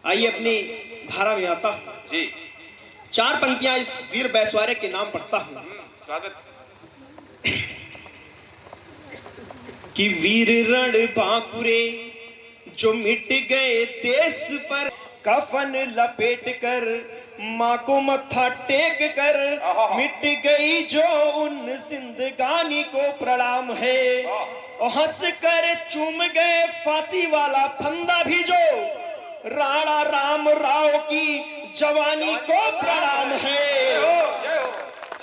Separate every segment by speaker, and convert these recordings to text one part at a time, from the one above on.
Speaker 1: आइए अपनी धारा में आता
Speaker 2: जी।
Speaker 1: 4 पंक्तियां इस वीर बैसवारे के नाम पढ़ता हूं।
Speaker 2: स्वागत।
Speaker 1: कि वीर रण बांकुरे जो मिट गए देश पर, कफन लपेट कर माँ को मत्था टेक कर, मिट गई जो उन जिंदगानी को प्रणाम है। और हंस कर चूम गए फांसी वाला फंदा भी जो, राणा राम राव की जवानी को प्रणाम है।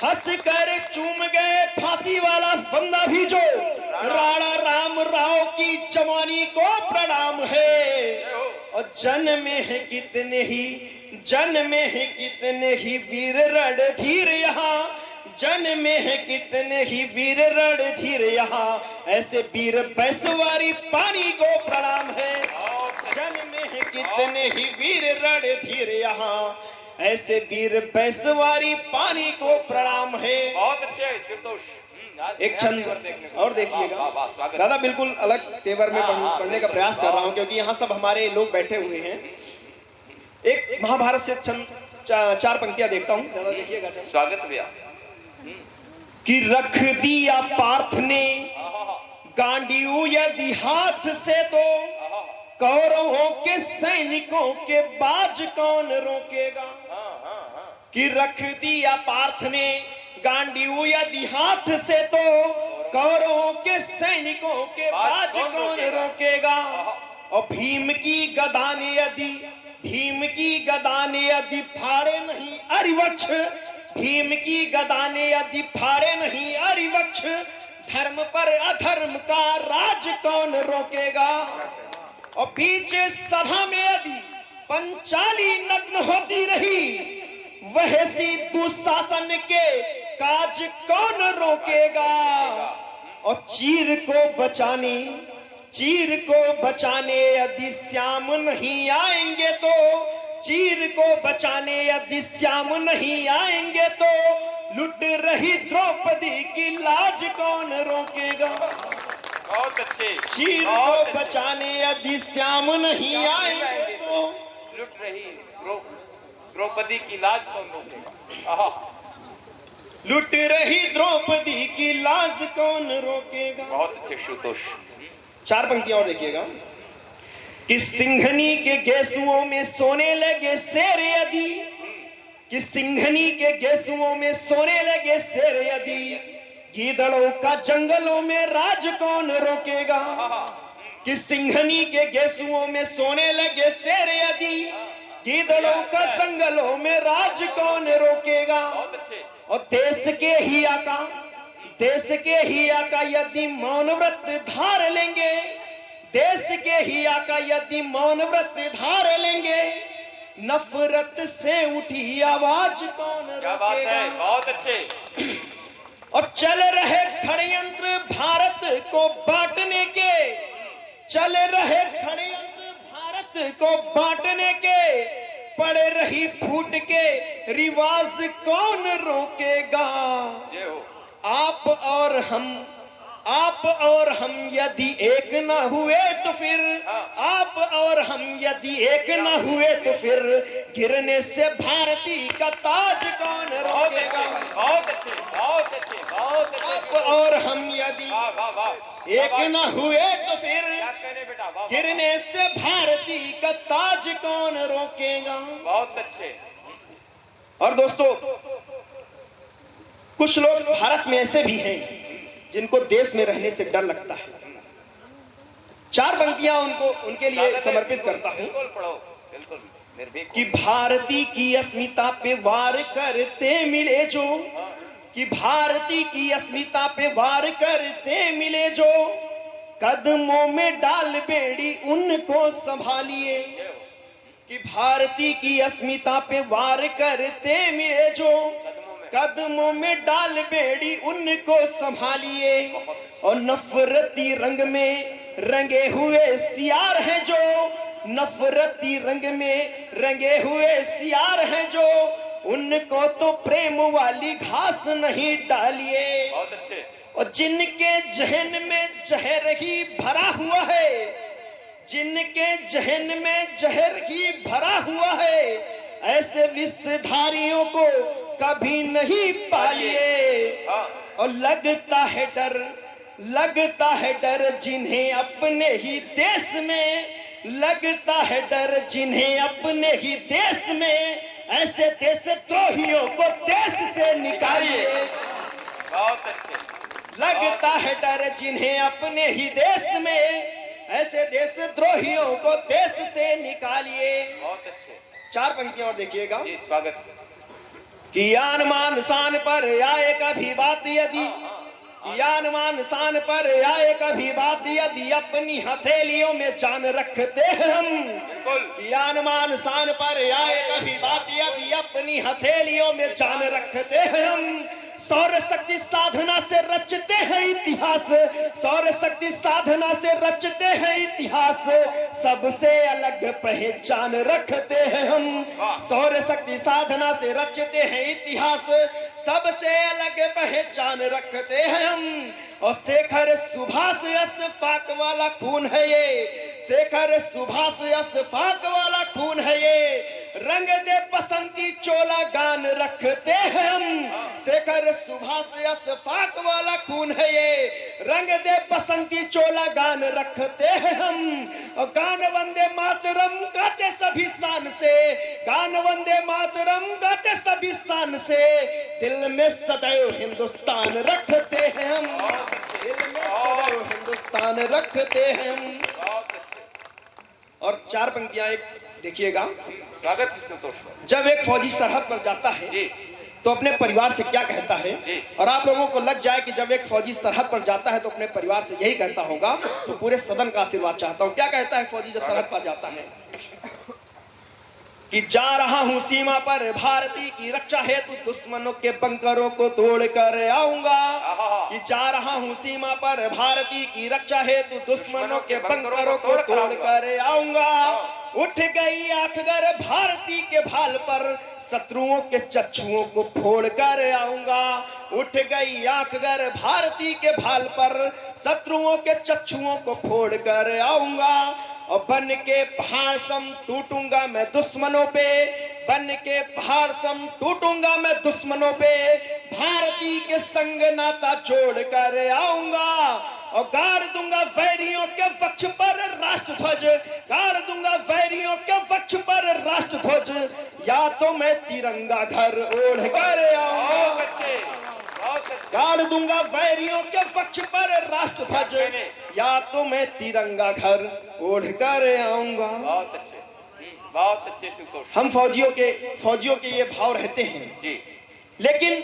Speaker 1: हंस कर चूम गए फांसी वाला फंदा भी जो, राणा राम राव की जवानी को प्रणाम है। और जन्मे हैं कितने ही वीर रणधीर यहाँ, जन्मे हैं कितने ही वीर रणधीर यहाँ, ऐसे वीर बैसवारी पानी को प्रणाम है। जन्मे हैं कितने ही वीर रणधीर यहाँ, ऐसे वीर बैसवारी पानी को प्रणाम है।
Speaker 2: बहुत अच्छे सिरदोष।
Speaker 1: एक छंद और देखिएगा दादा, बिल्कुल अलग तेवर में पढ़ने का प्रयास कर रहा हूँ, क्योंकि यहाँ सब हमारे लोग बैठे हुए हैं। एक महाभारत से छंद 4 पंक्तियां देखता हूँ, दादा देखिएगा।
Speaker 2: स्वागत भैया।
Speaker 1: कि रख दिया पार्थ ने गांडीव यदि हाथ से, तो कौरवों के सैनिकों के बाज कौन रोकेगा। कि रख दिया पार्थ ने गांडीव यदि हाथ से, तो कौरवों के सैनिकों के बाज कौन रोकेगा। और भीम की गदा ने यदि फाड़े नहीं अरिवक्ष, भीम की गदा ने यदि फाड़े नहीं अरिवक्ष, धर्म पर अधर्म का राज कौन रोकेगा। और पीछे सभा में यदि पंचाली नग्न होती रही, वह सी दुशासन के काज कौन रोकेगा। और चीर को बचाने यदि श्याम नहीं आएंगे, तो चीर को बचाने यदि श्याम नहीं आएंगे, तो लुट रही द्रौपदी की लाज कौन रोकेगा।
Speaker 2: बहुत अच्छे।
Speaker 1: चीर को बचाने यदि श्याम नहीं आएंगे, तो
Speaker 2: लुट रही द्रौपदी की लाज कौन रोकेगा।
Speaker 1: लुट रही द्रौपदी की लाज कौन रोकेगा।
Speaker 2: बहुत अच्छे सुतोष।
Speaker 1: 4 पंक्तियां और देखिएगा। कि सिंघनी के गेसुओं में सोने लगे शेर यदि, कि सिंघनी के गेसुओं में सोने लगे शेर यदि, गीदड़ों का जंगलों में राज कौन रोकेगा। कि सिंघनी के गेसुओं में सोने लगे शेर यदि, गीदड़ों का जंगलों में राज कौन रोकेगा। और देश के ही आका यदि मौन व्रत धार लेंगे, देश के ही आका यदि मौन व्रत धार लेंगे, नफरत से उठी आवाज कौन रोकेगा।
Speaker 2: बहुत अच्छे।
Speaker 1: और चल रहे षड्यंत्र भारत को बांटने के, चल रहे षड्यंत्र भारत को बांटने के, पड़े रही फूट के रिवाज कौन रोकेगा। आप और हम यदि एक न हुए तो फिर, आप और हम यदि एक न हुए तो फिर, गिरने से भारती का ताज कौन रोकेगा।
Speaker 2: बहुत अच्छे, बहुत अच्छे, बहुत अच्छे।
Speaker 1: आप और हम यदि एक न हुए तो फिर, गिरने से भारती का ताज कौन रोकेगा।
Speaker 2: बहुत अच्छे।
Speaker 1: और दोस्तों, कुछ लोग भारत में ऐसे भी हैं जिनको देश में रहने से डर लगता है। 4 पंक्तियां उनके लिए समर्पित करता हूं। कि भारती की अस्मिता पे वार करते मिले जो, कि भारती की अस्मिता पे वार करते मिले जो, कदमों में डाल बेड़ी उनको संभालिए। कि भारती की अस्मिता पे वार करते मिले जो, कदमों में डाल बेड़ी उनको संभालिए। और नफरती रंग में रंगे हुए सियार हैं जो, नफरती रंग में रंगे हुए सियार हैं जो, उनको तो प्रेम वाली घास नहीं डालिए।
Speaker 2: बहुत अच्छे।
Speaker 1: और जिनके जहन में जहर ही भरा हुआ है, जिनके जहन में जहर ही भरा हुआ है, ऐसे विषधारियों को कभी नहीं पालिए। और लगता है डर जिन्हें अपने ही देश में, लगता है डर जिन्हें अपने ही देश में, ऐसे देशद्रोहियों को देश से निकालिए।
Speaker 2: बहुत अच्छे।
Speaker 1: लगता है डर जिन्हें अपने ही देश में, ऐसे देशद्रोहियों को देश से निकालिए।
Speaker 2: बहुत अच्छे।
Speaker 1: 4 पंक्तियां और देखिएगा।
Speaker 2: जी स्वागत।
Speaker 1: कि आन मान शान पर आए कभी बात यदि, यान मान शान पर आए कभी बात यदि, अपनी हथेलियों में जान रखते हैं हम। यान मान शान पर आए कभी बात यदि, अपनी हथेलियों में जान रखते हैं हम। सौर शक्ति साधना से रचते हैं इतिहास, सौर शक्ति साधना से रचते हैं इतिहास, सबसे अलग पहचान रखते हैं हम। सौर शक्ति साधना से रचते हैं इतिहास, सबसे अलग पहचान रखते हैं हम। और शेखर सुभाष अशफाक वाला खून है ये, शेखर सुभाष अशफाक वाला खून है ये, रंग दे बसंती चोला गान रखते हैं हम। शेखर सुभाष अशफाक वाला खून है ये, रंग दे बसंती चोला गान रखते हैं हम। और गान वंदे मातरम गाते सभी शान से, गान वंदे मातरम गाते सभी शान से, दिल में सदैव हिंदुस्तान रखते हैं हम, दिल में सदैव हिंदुस्तान रखते हैं हम। और 4 पंक्तियां एक देखिएगा।
Speaker 2: स्वागत है संतोष।
Speaker 1: जब एक फौजी सरहद पर जाता है
Speaker 2: जी।
Speaker 1: तो अपने परिवार से क्या कहता है?
Speaker 2: जी।
Speaker 1: और आप लोगों को लग जाए कि जब एक फौजी सरहद पर जाता है तो अपने परिवार से यही कहता होगा, तो पूरे सदन का आशीर्वाद चाहता हूं। क्या कहता है फौजी जब सरहद पर जाता है? कि जा रहा हूं सीमा पर भारती की रक्षा हेतु, दुश्मनों के बंकरों को तोड़ कर आऊंगा। कि जा रहा हूं सीमा पर भारती की रक्षा हेतु, दुश्मनों के बंकरों को तोड़ कर आऊंगा। उठ गई आखगर भारती के भाल पर, शत्रुओं के चक्षुओं को फोड़ कर आऊंगा। उठ गई आखगर भारती के भाल पर, शत्रुओं के चक्षुओं को फोड़ कर आऊंगा। और बन के पहाड़ सम टूटूंगा मैं दुश्मनों पे, बन के पहाड़ सम टूटूंगा मैं दुश्मनों पे, भारती के संग नाता जोड़ कर आऊंगा। और गाड़ दूंगा वैरियों के वक्ष पर राष्ट्रध्वज, गाड़ दूंगा वैरियों के वक्ष पर राष्ट्रध्वज, या तो मैं तिरंगा घर ओढ़ कर आऊंगा। गाड़ दूंगा वैरियों के वक्ष पर राष्ट्रध्वज, या तो मैं तिरंगा घर ओढ़ कर आऊंगा।
Speaker 2: बहुत अच्छे, बहुत अच्छे संतोष।
Speaker 1: हम फौजियों के ये भाव रहते हैं जी। लेकिन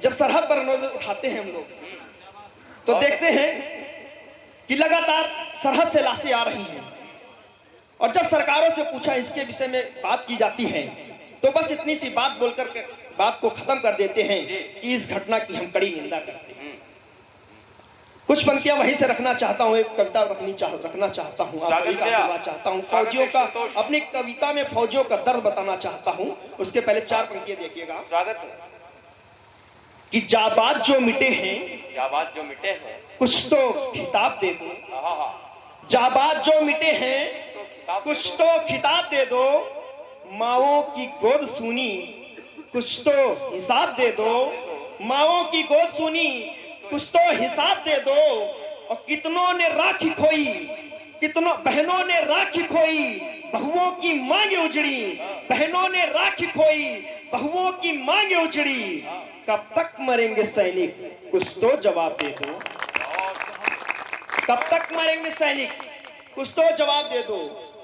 Speaker 1: जब सरहद पर नजर उठाते हैं हम लोग तो देखते हैं कि लगातार सरहद से लाशें आ रही हैं। और जब सरकारों से पूछा इसके विषय में बात की जाती है तो बस इतनी सी बात बोलकर के बात को खत्म कर देते हैं कि इस घटना की हम कड़ी निंदा करते हैं। कुछ पंक्तियां वहीं से रखना चाहता हूं, एक कविता रखना चाहता हूं, आप सभी का आशीर्वाद चाहता हूं। फौजियों का, अपनी कविता में फौजियों का दर्द बताना चाहता हूं। उसके पहले 4 पंक्तियां देखिएगा।
Speaker 2: स्वागत है।
Speaker 1: कि जाबाज जो मिटे हैं,
Speaker 2: जाबाज जो मिटे हैं,
Speaker 1: कुछ तो खिताब दे दो। जाबाज जो मिटे हैं, कुछ तो खिताब दे दो। माओं की गोद सुनी, कुछ तो हिसाब दे दो। माओं की गोद सुनी, कुछ तो हिसाब दे दो। और कितनों ने राखी खोई, कितनों बहनों ने राखी खोई, बहुओं की मांगे उजड़ी। बहनों ने राखी खोई, बहुओं की मांगे उजड़ी। कब तक मरेंगे सैनिक, कुछ तो जवाब दे दो। कब तक मरेंगे सैनिक, कुछ तो जवाब दे दो।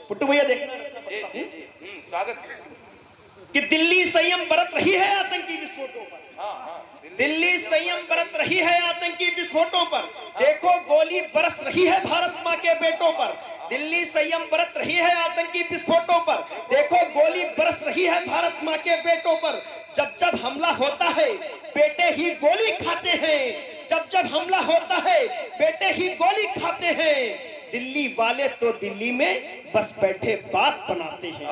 Speaker 1: पुट्टू भैया देखना।
Speaker 2: स्वागत।
Speaker 1: कि दिल्ली संयम बरत रही है आतंकी विस्फोटों पर। दिल्ली संयम बरत रही है आतंकी विस्फोटों पर। देखो गोली बरस रही है भारत मां के बेटों पर। दिल्ली संयम बरत रही है आतंकी विस्फोटों पर। देखो गोली बरस रही है भारत मां के बेटों पर। जब जब हमला होता है बेटे ही गोली खाते हैं। जब जब हमला होता है बेटे ही गोली खाते हैं। दिल्ली वाले तो दिल्ली में बस बैठे बात बनाते हैं।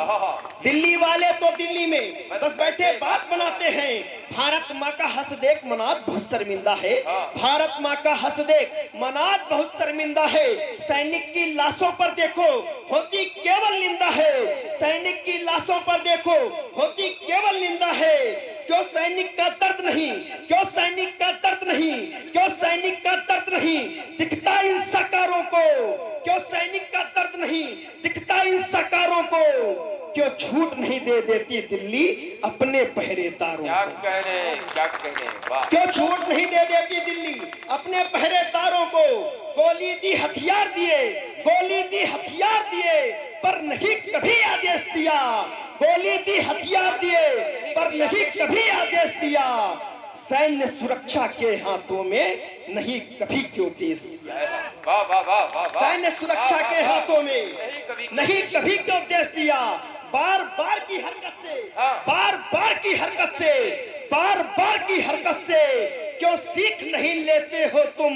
Speaker 1: दिल्ली वाले तो दिल्ली में बस बैठे बात बनाते हैं। भारत माँ का हंस देख मनात बहुत शर्मिंदा है। भारत माँ का हंस देख मनात बहुत शर्मिंदा है। सैनिक की लाशों पर देखो होती केवल निंदा है। सैनिक की लाशों पर देखो होती केवल निंदा है। क्यों सैनिक का दर्द नहीं, क्यों सैनिक का दर्द नहीं, क्यों सैनिक का दर्द नहीं दिखता इन सरकारों को। क्यों सैनिक का दर्द नहीं दिखता इन सरकारों को। क्यों छूट नहीं दे देती दिल्ली अपने पहरेदारों
Speaker 2: क्या
Speaker 1: को।
Speaker 2: कह रहे, क्या कह रहे, वाह।
Speaker 1: क्यों छूट नहीं दे देती दिल्ली अपने पहरेदारों को। गोली दी हथियार दिए, गोली दी हथियार दिए पर नहीं कभी आदेश दिया। गोली दी हथियार दिए पर नहीं कभी आदेश दिया। सैन्य सुरक्षा के हाथों में नहीं कभी क्यों देश दिया।
Speaker 2: वाह वाह वाह वाह।
Speaker 1: सैन्य सुरक्षा के हाथों में नहीं कभी क्यों देश दिया। बार बार की हरकत से, बार बार की हरकत से, बार बार की हरकत से क्यों सीख नहीं लेते हो तुम।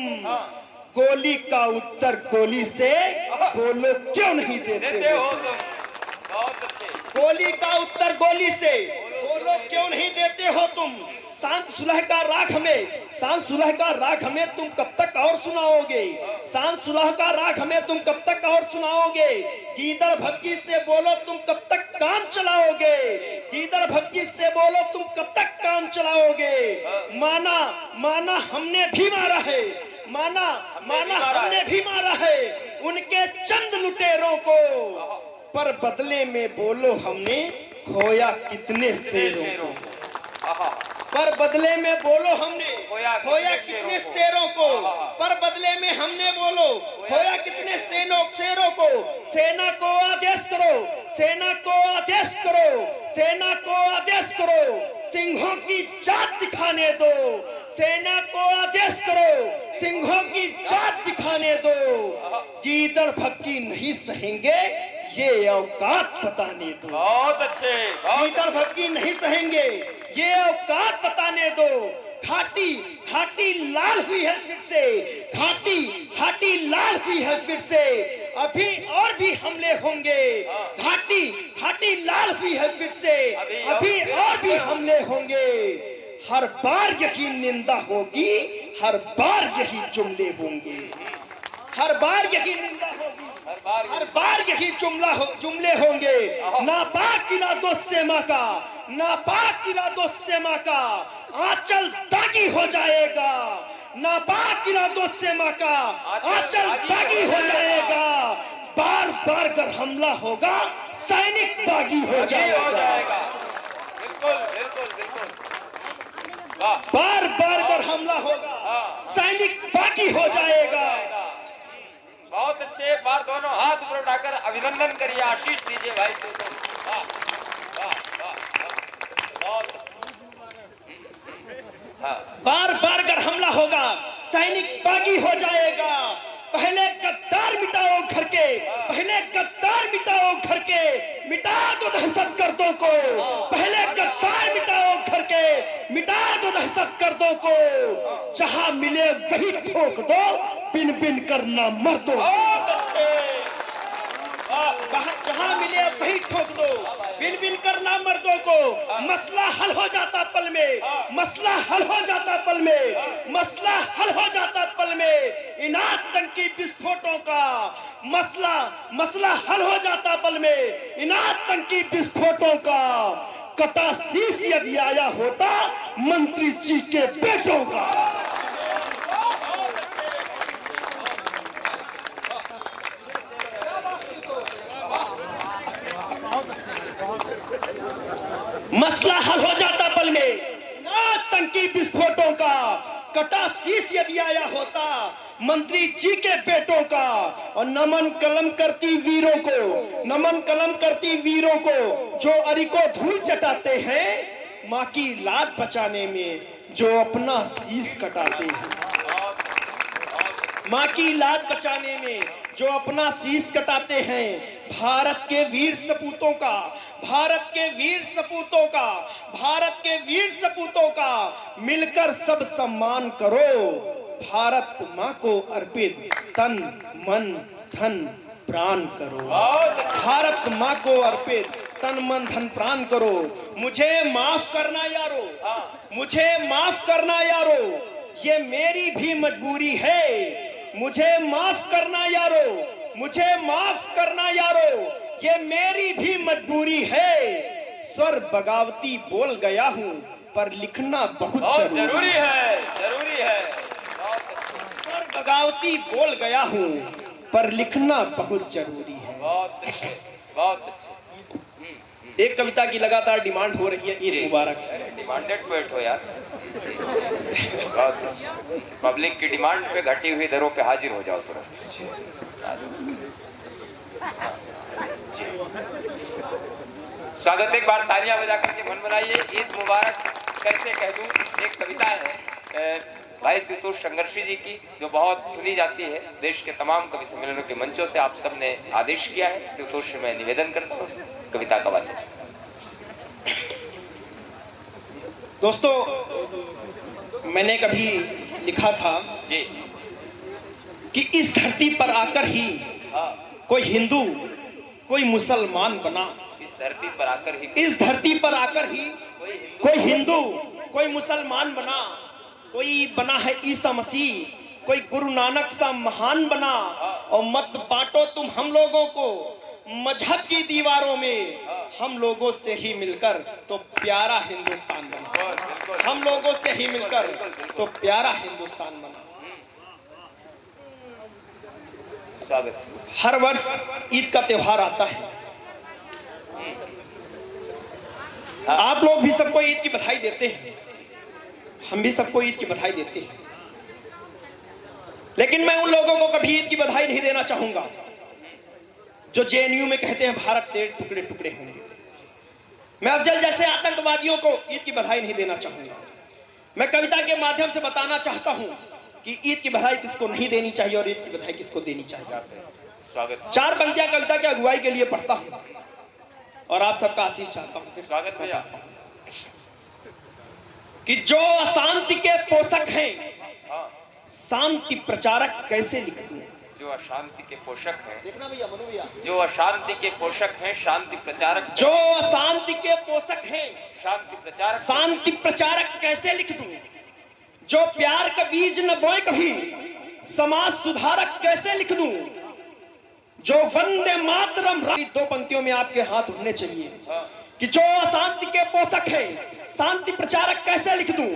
Speaker 1: गोली का उत्तर गोली से बोलो क्यों नहीं देते हो तुम।
Speaker 2: बहुत अच्छे।
Speaker 1: गोली का उत्तर गोली से बोलो क्यों नहीं देते हो तुम। शांत सुलह का राग हमें, शांत सुलह का राग हमें तुम कब तक और सुनाओगे। शांत सुलह का राग हमें तुम कब तक और सुनाओगे। गीदड़ भक्ति से बोलो तुम कब तक काम चलाओगे। गीदड़ भक्ति से बोलो तुम कब तक काम चलाओगे। माना माना हमने भी मारा है, माना माना हमने भी मारा है उनके चंद लुटेरों को। पर बदले में बोलो हमने खोया कितने शेरों को। पर बदले में बोलो हमने खोया कितने शेरों को। पर बदले में हमने बोलो खोया कितने शेरों को। सेना को आदेश करो, सेना को आदेश करो, सेना को आदेश करो सिंहों की जात दिखाने दो। सेना को आदेश करो सिंहों की जात दिखाने दो। गीदड़ भक्की नहीं सहेंगे ये औकात बताने दो।
Speaker 2: बहुत अच्छे।
Speaker 1: गीदड़ भक्की नहीं सहेंगे ये औकात बताने दो। घाटी घाटी लाल हुई है फिर से, घाटी घाटी लाल हुई है फिर से। अभी और भी हमले होंगे। घाटी घाटी लाल हुई है फिर से, अभी और भी हमले होंगे। हर बार यही निंदा होगी, हर बार यही जुमले होंगे। हर बार यही निंदा होगी, हर बार यही जुमले होंगे। नापाक इरादों से माँ का, नापाक इरादों से माँ का आंचल दागी हो जाएगा। नापाक इरादों से माँ का आंचल दागी हो जाएगा। बार बार अगर हमला होगा सैनिक बागी हो जाएगा।
Speaker 2: बिल्कुल बिल्कुल बिल्कुल।
Speaker 1: बार बार अगर हमला होगा सैनिक बागी हो जाएगा।
Speaker 2: बहुत अच्छे। एक बार दोनों हाथ ऊपर उठाकर अभिनंदन करिए, आशीष दीजिए भाई को। वाह वाह वाह बहुत।
Speaker 1: बार बार अगर हमला होगा सैनिक बागी हो जाएगा। पहले गद्दार मिटाओ घर के, पहले गद्दार मिटाओ घर के, मिटा दो दहशत गर्दों को। पहले गद्दार मिटाओ घर के, मिटा दो दहशत गर्दों को। जहां मिले वही ठोक दो, बिन बिन करना मर्दों। जहां मिले वही ठोक दो, बिन बिन करना मर्दों को। मसला हल हो जाता पल में, मसला हल हो जाता पल में, मसला हल हो जाता पल में। इन आतंकी विस्फोटों का मसला हल हो जाता पल में। इन आतंकी विस्फोटों का कटा शीश यदि आया होता मंत्री जी के बेटों का। मसला हल हो जाता पल में। आतंकी विस्फोटों का कटा शीश यदि आया होता मंत्री जी के बेटों का। और नमन कलम करती वीरों को, नमन कलम करती वीरों को जो अरी को धूल चटाते हैं माँ की लाज बचाने में जो अपना शीश कटाते हैं। माँ की लाज बचाने में जो अपना शीश कटाते हैं। भारत के वीर सपूतों का, भारत के वीर सपूतों का, भारत के वीर सपूतों का मिलकर सब सम्मान करो। भारत माँ को अर्पित तन मन धन प्राण करो,
Speaker 2: बहुत अच्छे।
Speaker 1: भारत माँ को अर्पित तन मन धन प्राण करो। मुझे माफ करना यारो,
Speaker 2: हाँ,
Speaker 1: मुझे माफ करना यारो, ये मेरी भी मजबूरी है। मुझे माफ करना यारो, मुझे माफ करना यारो, ये मेरी भी मजबूरी है। स्वर बगावती बोल गया हूँ पर लिखना बहुत
Speaker 2: बहुत
Speaker 1: जरूरी
Speaker 2: जरूरी है, जरूरी है। बहुत अच्छे,
Speaker 1: स्वर बगावती बोल गया हूँ पर लिखना बहुत जरूरी है।
Speaker 2: बहुत अच्छे, बहुत अच्छे।
Speaker 1: एक कविता की लगातार डिमांड हो रही है, ईद मुबारक।
Speaker 2: अरे डिमांडेड पोएट हो यार। बहुत अच्छे। पब्लिक की डिमांड पे घटी हुई दरों पे हाजिर हो जाओ तुरंत। स्वागत, एक बार तालियां बजा करके मन बनाइए। ईद मुबारक कैसे कह दूं। एक कविता है भाई संतोष संघर्षी जी की, जो बहुत सुनी जाती है देश के तमाम कवि सम्मेलनों के मंचों से। आप सबने आदेश किया है, संतोष से मैं निवेदन करता हूँ उस कविता का वाचन।
Speaker 1: दोस्तों, मैंने कभी लिखा था
Speaker 2: जी
Speaker 1: कि इस धरती पर आकर ही
Speaker 2: हाँ,
Speaker 1: कोई हिंदू कोई मुसलमान बना।
Speaker 2: इस धरती पर आकर ही
Speaker 1: इस धरती पर आकर ही कोई हिंदू कोई मुसलमान बना। कोई बना है ईसा मसीह, कोई गुरु नानक सा महान बना। और मत बांटो तुम हम लोगों को मजहब की दीवारों में, हम लोगों से ही मिलकर तो प्यारा हिंदुस्तान बना। हम लोगों से ही मिलकर तो प्यारा हिंदुस्तान बना।
Speaker 2: स्वागत।
Speaker 1: हर वर्ष ईद का त्योहार आता है। आप लोग भी सबको ईद की बधाई देते हैं, हम भी सबको ईद की बधाई देते हैं। लेकिन मैं उन लोगों को कभी ईद की बधाई नहीं देना चाहूंगा जो जेएनयू में कहते हैं भारत के टुकड़े टुकड़े होंगे। मैं अफजल जैसे आतंकवादियों को ईद की बधाई नहीं देना चाहूंगा। मैं कविता के माध्यम से बताना चाहता हूं कि ईद की बधाई किसको नहीं देनी चाहिए और ईद की बधाई किसको देनी चाहिए।
Speaker 2: स्वागत।
Speaker 1: 4 पंक्तियां कविता के अगुवाई के लिए पढ़ता हूं और आप सबका आशीष चाहता हूं।
Speaker 2: स्वागत भैया।
Speaker 1: कि जो अशांति के पोषक हैं,
Speaker 2: हाँ,
Speaker 1: शांति प्रचारक कैसे लिख दूं।
Speaker 2: जो अशांति के पोषक हैं,
Speaker 1: देखना भैया, मनु भैया,
Speaker 2: जो अशांति के पोषक हैं, शांति प्रचारक।
Speaker 1: जो अशांति के पोषक हैं,
Speaker 2: शांति प्रचारक।
Speaker 1: शांति प्रचारक कैसे लिख दूं। जो प्यार का बीज न बोए कभी, समाज सुधारक कैसे लिख दूं। जो वंदे मातरम, 2 पंक्तियों में आपके हाथ उठने चाहिए।
Speaker 2: हाँ,
Speaker 1: कि जो अशांति के पोषक है, शांति प्रचारक कैसे लिख दूं।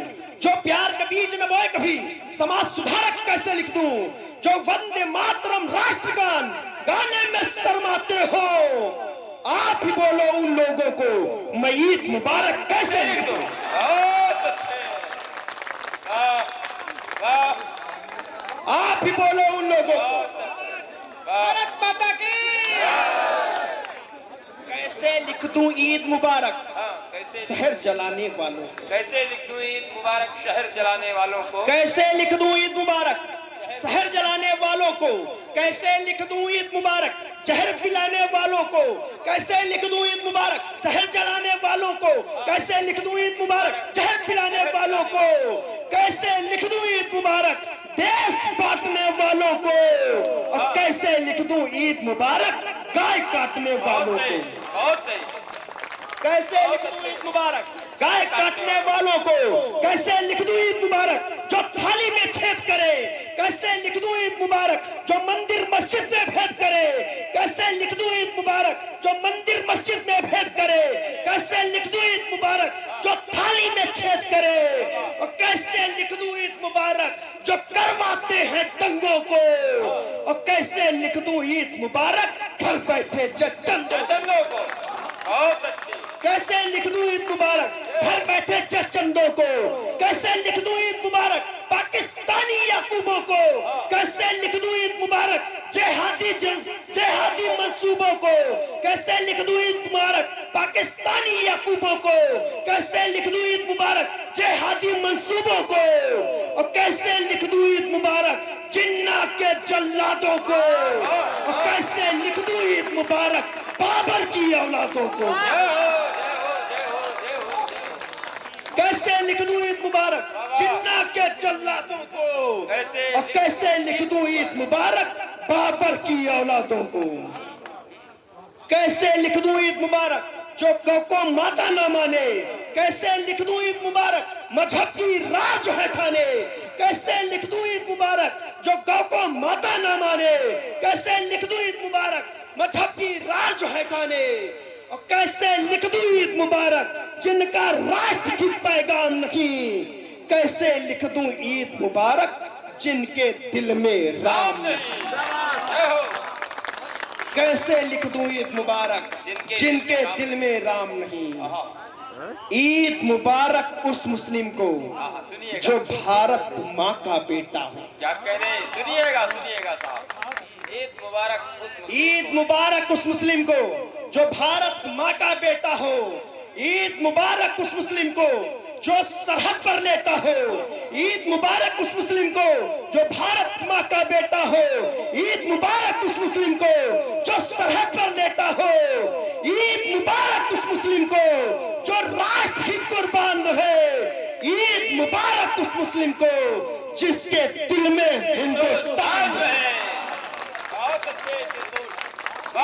Speaker 1: जो प्यार का बीज न बोए कभी, समाज सुधारक कैसे लिख दूं। जो वंदे मातरम राष्ट्रगान गाने में शर्माते हो, आप ही बोलो उन लोगों को मैं ईद मुबारक कैसे लिख दूं।
Speaker 2: बहुत अच्छे। वाह, वाह,
Speaker 1: आप ही बोलो उन लोगों को
Speaker 2: वाह।
Speaker 1: भारत माता की कैसे लिख दूं ईद मुबारक
Speaker 2: हाँ, कैसे
Speaker 1: शहर जलाने वालों को।
Speaker 2: कैसे लिख दूं ईद मुबारक शहर जलाने वालों को।
Speaker 1: कैसे लिख दूं ईद मुबारक शहर जलाने वालों को। कैसे लिख दूं ईद मुबारक जहर पिलाने वालों को। कैसे लिख दूं ईद मुबारक शहर जलाने वालों को। कैसे लिख दूं ईद मुबारक जहर पिलाने वालों को। कैसे लिख दूं ईद मुबारक देश बांटने वालों को। और कैसे लिख दूं ईद मुबारक गाय काटने वालों
Speaker 2: बहुत सही,
Speaker 1: को।
Speaker 2: बहुत सही।
Speaker 1: कैसे लिख दूं ईद मुबारक गाय काटने वालों को। कैसे लिख दूं ईद मुबारक जो थाली में छेद करे। कैसे लिख दूं ईद मुबारक जो मंदिर मस्जिद में भेद करे। कैसे लिख दूं ईद मुबारक जो मंदिर मस्जिद में भेद करे। कैसे लिख दूं ईद मुबारक जो थाली में छेद करे। और कैसे लिख दूं ईद मुबारक जो करवाते हैं दंगों को। और कैसे लिख दूं ईद मुबारक घर बैठे चंदों को।
Speaker 2: बहुत अच्छी।
Speaker 1: कैसे लिख दूं ईद मुबारक घर बैठे चंदों को। कैसे लिख दूं ईद मुबारक पाकिस्तानी याकूबों को। कैसे लिख दूं ईद मुबारक जेहादी मंसूबों को। कैसे लिख दूं ईद मुबारक पाकिस्तानी याकूबों को। कैसे लिख दूं ईद मुबारक जेहादी मंसूबों को। और कैसे लिख दूं ईद मुबारक जिन्ना के जल्लादों को। और कैसे लिख दूं ईद मुबारक बाबर की औलादों को। कैसे लिख दूं ईद मुबारक जिन्ना के जल्लादों को।
Speaker 2: कैसे
Speaker 1: और कैसे लिख दूं ईद मुबारक बाबर की औलादों को। कैसे लिख दूं ईद मुबारक जो गौ को माता ना माने, कैसे लिख दूं ईद मुबारक मजहब की राह जो है खाने, कैसे लिख दूं ईद मुबारक जो गौ को माता ना माने, कैसे लिख दूं ईद मुबारक मजहब की राह जो है खाने, और कैसे लिख दूं ईद मुबारक जिनका राष्ट्र की पैगाम नहीं, कैसे लिख दूं ईद मुबारक जिनके दिल में राम नहीं, कैसे लिख दूं ईद मुबारक जिनके दिल में राम नहीं। ईद मुबारक उस मुस्लिम को जो भारत माँ का बेटा हो।
Speaker 2: क्या कह रहे हैं? सुनिएगा सुनिएगा साहब।
Speaker 1: ईद मुबारक उस मुस्लिम को जो भारत माँ का बेटा हो। ईद मुबारक उस मुस्लिम को जो सरहद पर लेता हो। ईद मुबारक उस मुस्लिम को जो भारत माँ का बेटा हो। ईद मुबारक उस मुस्लिम को जो सरहद पर लेता हो। ईद मुबारक उस मुस्लिम को जो राष्ट्र ही कुर्बान रहे। ईद मुबारक उस मुस्लिम को जिसके दिल में हिंदुस्तान है।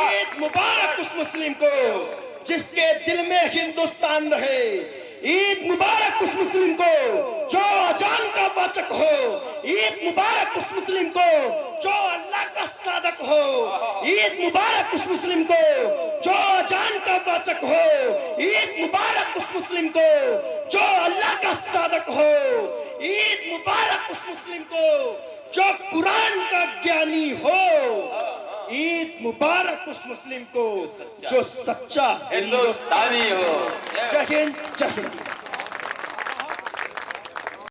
Speaker 1: ईद मुबारक उस मुस्लिम को जिसके दिल में हिंदुस्तान रहे। ईद मुबारक उस मुस्लिम को जो अजान का वाचक हो। ईद मुबारक उस मुस्लिम को जो अल्लाह का साधक हो। ईद मुबारक उस मुस्लिम को जो अजान का वाचक हो। ईद मुबारक उस मुस्लिम को जो अल्लाह का साधक हो। ईद मुबारक उस मुस्लिम को जो कुरान का ज्ञानी हो। ईद मुबारक उस मुस्लिम को जो सच्चा
Speaker 2: हिंदुस्तानी हो।
Speaker 1: जय हिंद जय हिंद।